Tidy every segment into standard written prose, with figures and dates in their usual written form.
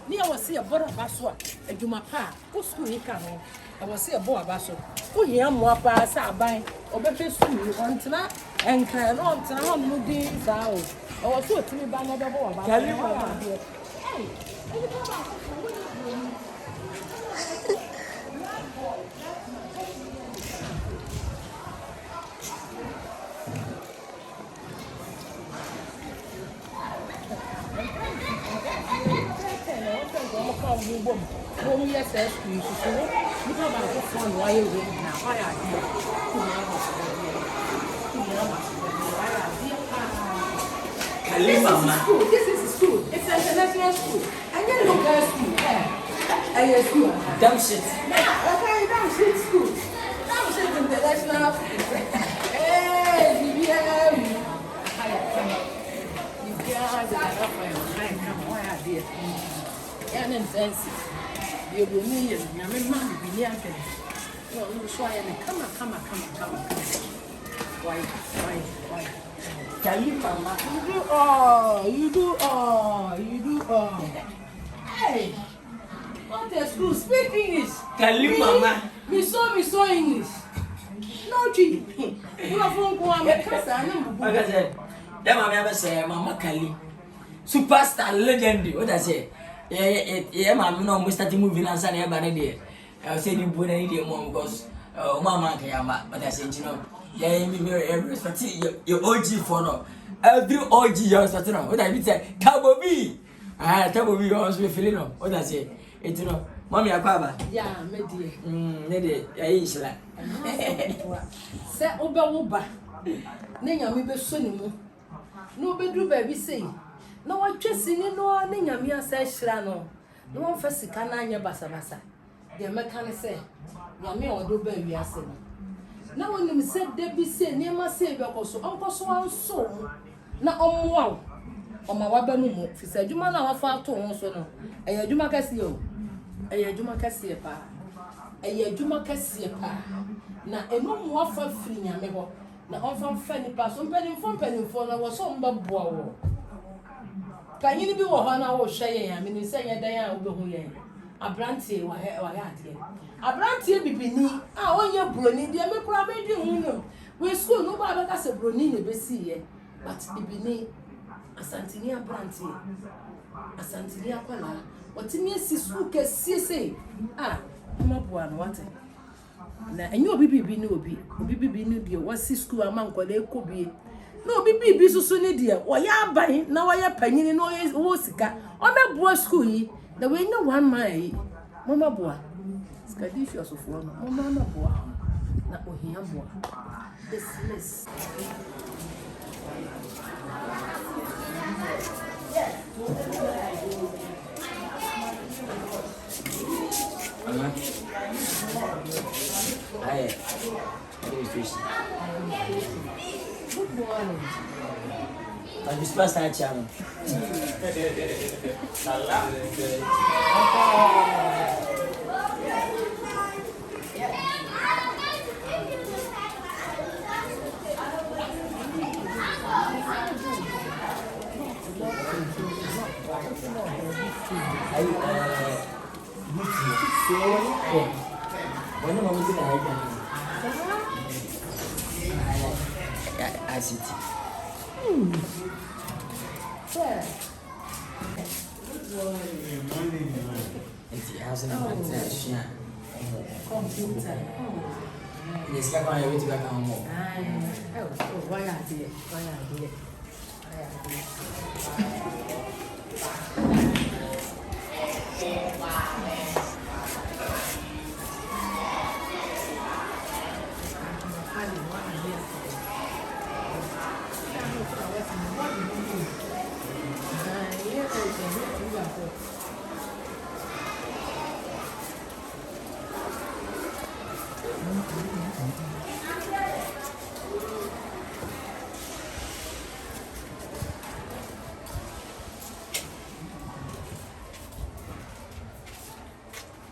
Near was see a border baswa, a Jumapa, who school he come on. I was see a boy basso, who yam more pass out by, or better school one tonight, and can on town moving out. I was so to me by another boy. Hey, yes, you know about the phone while you're waiting now. Why are you? This is school. It's an international school. I get no girls' school. I school. Dumb shit. Okay, dumb shit school. Dumb shit international. Hey, you will need it. Now, my mom be near them. No, so I am come. Why? Tell you, Mama. You do all. Hey, what a school? Speak English. Tell you, Mama. Me so English. No, G. You are from Kwadwo. Like I said, that Mama ever say, Mama Kali. Superstar legend. What I say? Yeah, Mama, no, we started moving and Sunday about it. I said you put any mom because Mama Kayama, but I said, you know, yeah, every respect your OG for no. Every OG you're starting on. What I mean, say, Tabobi. Tabobi, you always be feeling on. What I say, it's no, Mommy, Aquaba. Yeah, my dear. Nede, Aisha. Say, Oba. Nenya me be sonimu. No be do baby say. No one chasing no nenya me say shrano. No one first can anya basa. The mechanic say, Yami or do baby as now when you said Debbie say near my savior also, Uncle so na wow. On my wabamu, she said, you man our far to also no. A Juma Cassio, a Juma Cassia. A Juma Cassia. Na a no more for free, Yamego. Na on from Fanny Pass, on penny for I was on Bobo. Can you be one hour shay? I mean, say, Diana will be here. A brandy or a brandy be on your brony, dear, me probably do. We school nobody has a brony, be see, but it be a Santinia brandy, a Santinia Pala. What in your sister can see? Ah, my boy, what? And your baby no be, baby no dear, what's his school among what they could be. No, baby, so soon, dear. Why are buying now? I am penny no is Osika on that boy school. The way no one my Mama boy. Scadicious of one, Mama boy. Not for him boy. Dismiss. Hi. Good morning. I'm just past that channel. I see. It hasn't been computer. It's like I went to back home. Why are they?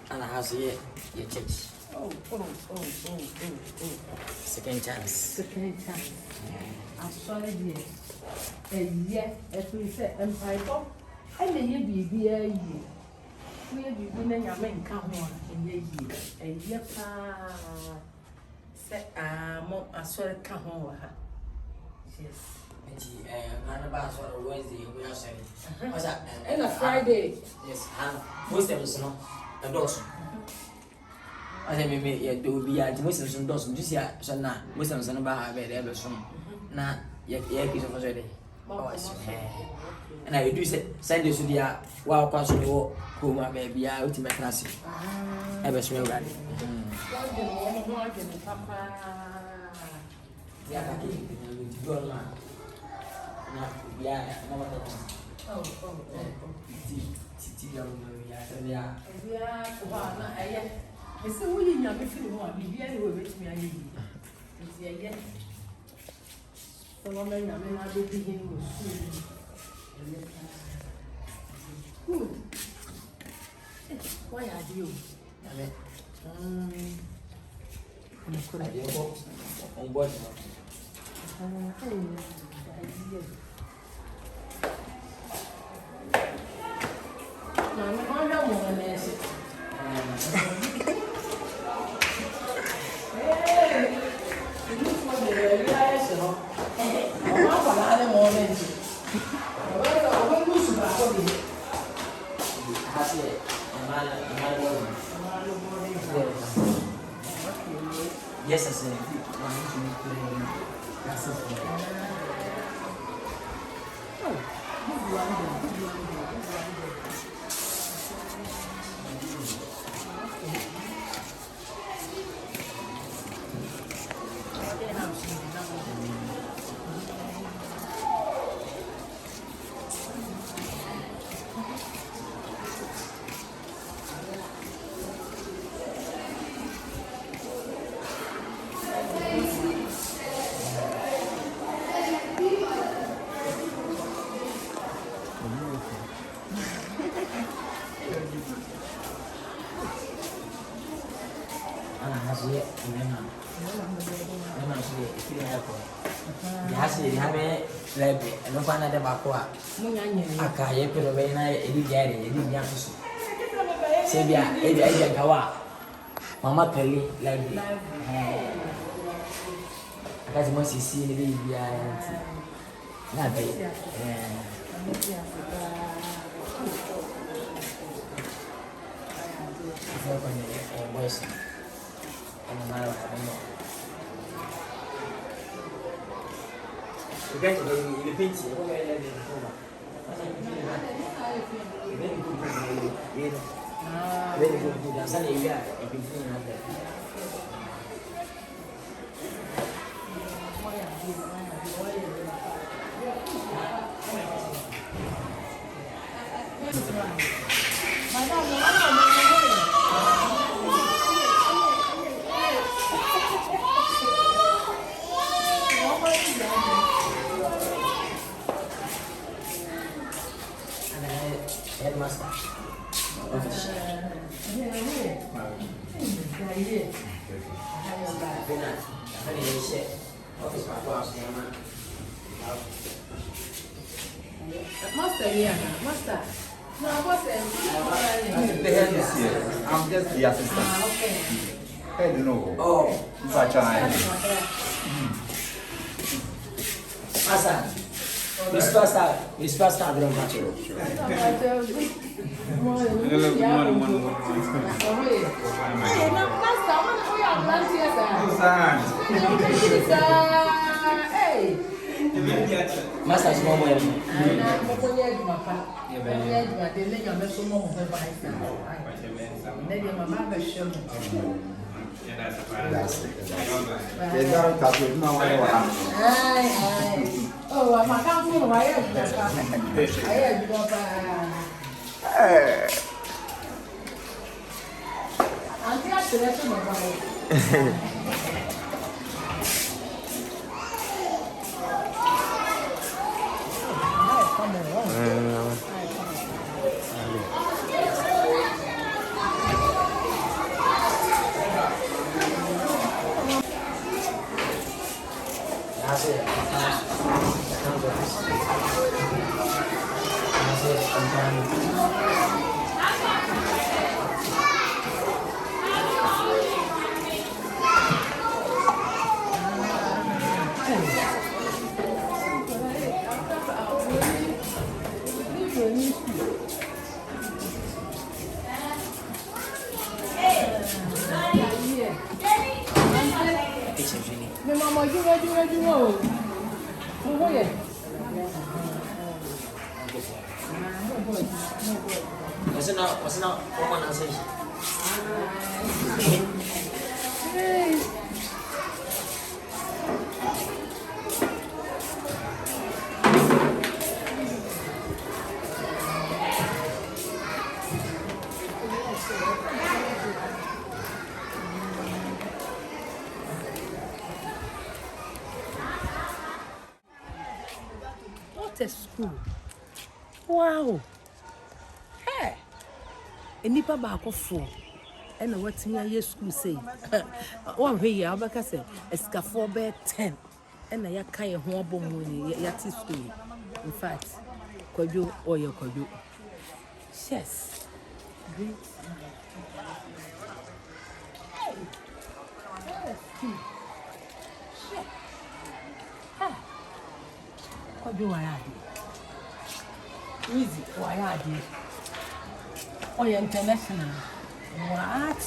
And I have your church. Oh. Second chance. I'm sorry, dear. yeah, as we said, Empire Pop, and the ye be a ye. We have been in your main come on, and ye, and ye, set more a sort of come over her. Yes. None of us on Wednesday, we are saying. And a Friday. Yes, and most of us know a dozen. I say, maybe there will be a most of some dozen. Just yet, so now, most of them about have ever soon. Now, yet, is of a day. And I do send you to the wild question who my baby are ultimate classic. Ever smell that. Yeah, why are you? On board. Yes, I said. Mama Kali, library. That's what she see the baby. Not bad. Boys. You guys are in the pinch. Very good. I'm saying you are a big thing out there. Headmaster. Master, yeah, master. No, what's The head is here. I'm just the assistant. okay. Head no. Oh, Such a Asa. Miss Pastor, I don't match you. Master is more well. Oh, I'm a council. I That's it. Mama, you ready? What's not woman I say? What a school. Wow. Hey. Enipa baako fo. And what in your school say? One way ya abaka say escafo be 10. And I can ho abom yati school. In fact, Kwadwo or your Kwadwo. Yes. Great. Kwadwo why are you? Weezy, why are you? Oh, you're international. What?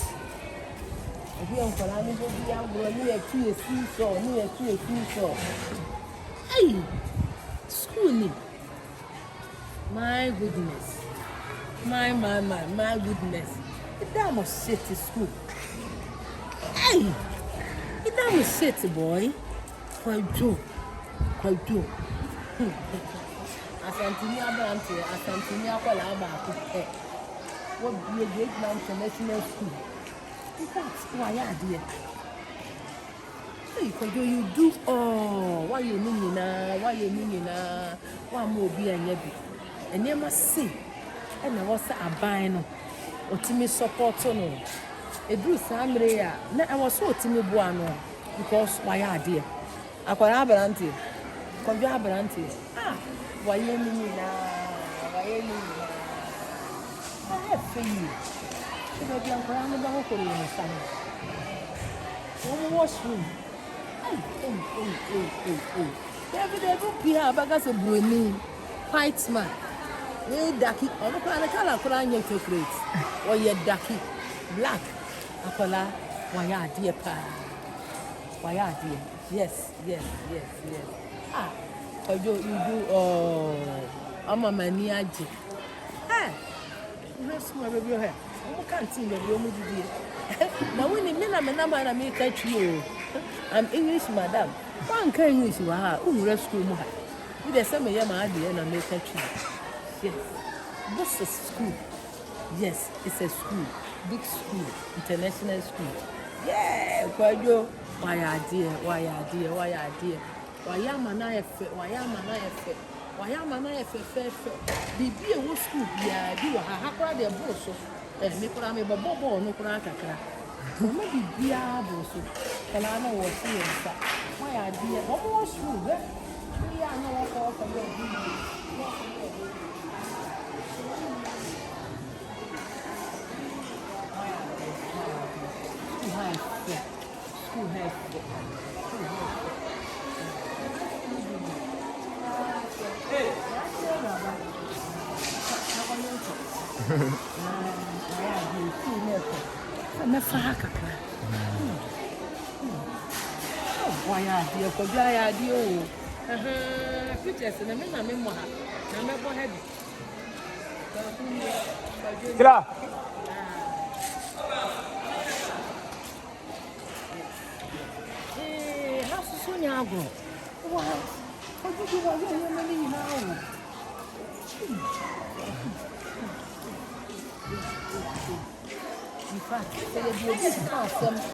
If you don't follow me, I'm going to see Hey, school. My goodness. My goodness. That must sit to school. Hey, that must sit, boy. Kwadwo. Asantini Abrante, Asantini Akwala Abako. What be a GreatMinds International School? That's why I did. Hey, Kwadwo, you do all. Why you mean na? Why more be a nebi? And you must see. And I was a bino. Or Timmy support no. A Bruce Andrea. I was so Timmy Buano. Because why I did. Akwala Abrante. Kwadwo Abrante. Why you mean I have for you. Should I be on ground about Korean? Washroom. Every Pia Bagas of Bruni, white man. We ducky, or the color crying chocolate, or your ducky, black, Akola, why are dear pa? Why are dear? Yes. Ah, you do, I'm a maniac. Ah, rest my baby hair. I can't see the room. Now, when you mean I'm a number and I may catch you. I'm English, madam. One can English, you are, rescue my. There's some of them idea and I may catch you. Yes, this is school. Yes, it's a school, big school, international school. Yeah, Kwadwo, why idea? Why am I fair? Bibi a school, yeah, you are happy their boss. Me put me bobo no cracker. Maybe be a boss. And I know what's here. Why idea? What was school? We are no call for your School has why are you? Because I are you. Pictures and I mean, I'm in one. I'm not heavy. Get up. How's the Sunyago? Wow. How did you want to leave now? In fact, they will be awesome.